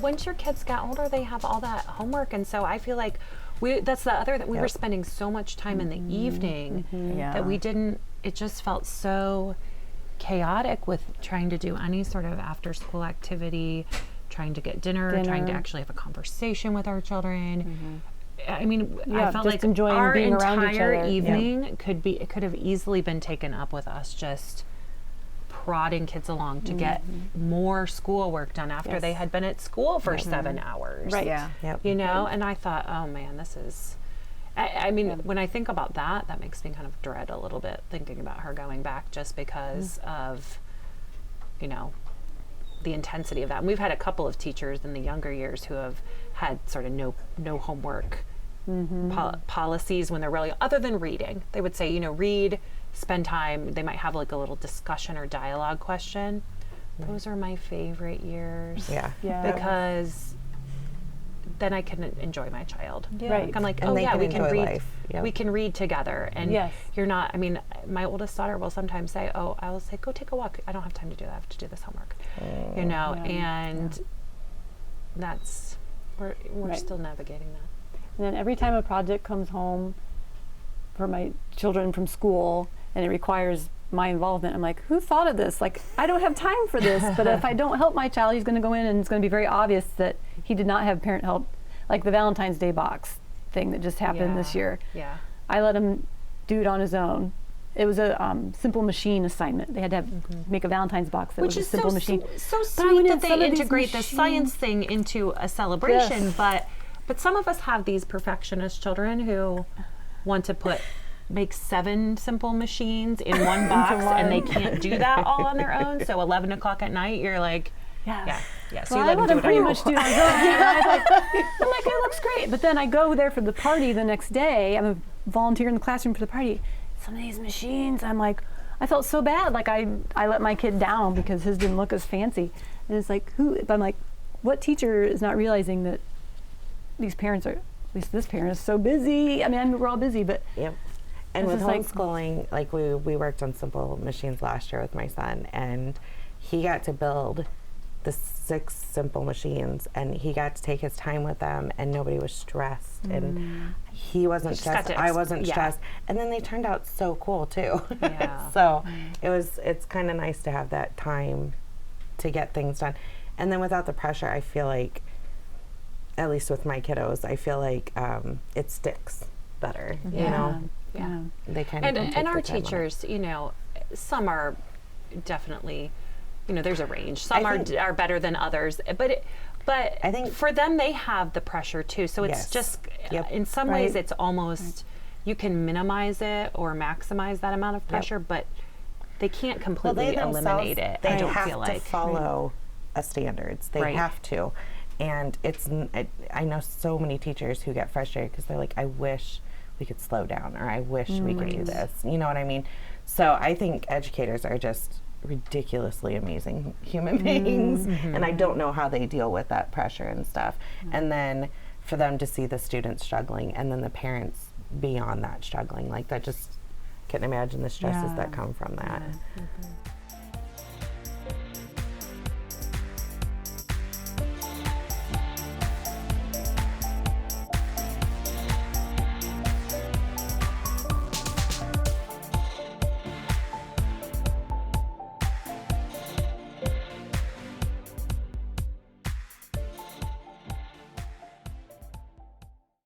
once your kids get older, they have all that homework, and so I feel like that's the other that we were spending so much time in the evening that we didn't. It just felt so chaotic with trying to do any sort of after school activity, trying to get dinner, trying to actually have a conversation with our children. I mean, I felt like our entire evening could have easily been taken up with us just prodding kids along to get more schoolwork done after they had been at school for 7 hours. Right. You know, and I thought, oh man, this is, I mean, when I think about that makes me kind of dread a little bit thinking about her going back just because of, you know, the intensity of that. And we've had a couple of teachers in the younger years who have had sort of no homework policies when they're really, other than reading. They would say, you know, read, spend time. They might have like a little discussion or dialogue question. Those are my favorite years. Because then I can enjoy my child. Right. I'm like, and oh yeah, we can read. Life. We can read together, and you're not. I mean, my oldest daughter will sometimes say, "Oh, I'll say, go take a walk. I don't have time to do that. I have to do this homework." You know, and that's we're still navigating that. And then every time a project comes home for my children from school, and it requires my involvement, I'm like, who thought of this? Like, I don't have time for this. But if I don't help my child, he's going to go in, and it's going to be very obvious that he did not have parent help, like the Valentine's Day box thing that just happened this year. I let him do it on his own. It was a simple machine assignment. They had to make a Valentine's box that was a simple machine. So sweet that they integrate the science thing into a celebration, but some of us have these perfectionist children who want to make 7 simple machines in one box, and they can't do that all on their own. So 11 o'clock at night, you're like, so well, you let him pretty much do it on his own. I'm like, it looks great. But then I go there for the party the next day. I'm a volunteer in the classroom for the party. Some of these machines, I'm like, I felt so bad. Like I let my kid down because his didn't look as fancy. And it's like, but I'm like, what teacher is not realizing that these parents are, at least this parent is so busy. I mean, we're all busy, but. And with homeschooling, like we worked on simple machines last year with my son, and he got to build the 6 simple machines, and he got to take his time with them, and nobody was stressed, and he wasn't stressed. I wasn't stressed, and then they turned out so cool too. So it's kind of nice to have that time to get things done, and then without the pressure, I feel like, at least with my kiddos, I feel like it sticks better. You know. They kind of and our teachers, you know, some are definitely, you know, there's a range. Some are better than others, but I think for them they have the pressure too. So it's just in some ways it's almost you can minimize it or maximize that amount of pressure, but they can't completely eliminate it. They I don't have feel to like follow a standards. They have to, and I know so many teachers who get frustrated because they're like, I wish we could slow down, or I wish we could do this. You know what I mean? So I think educators are just ridiculously amazing human beings, and I don't know how they deal with that pressure and stuff. And then for them to see the students struggling, and then the parents beyond that struggling, like that, just can't imagine the stresses that come from that.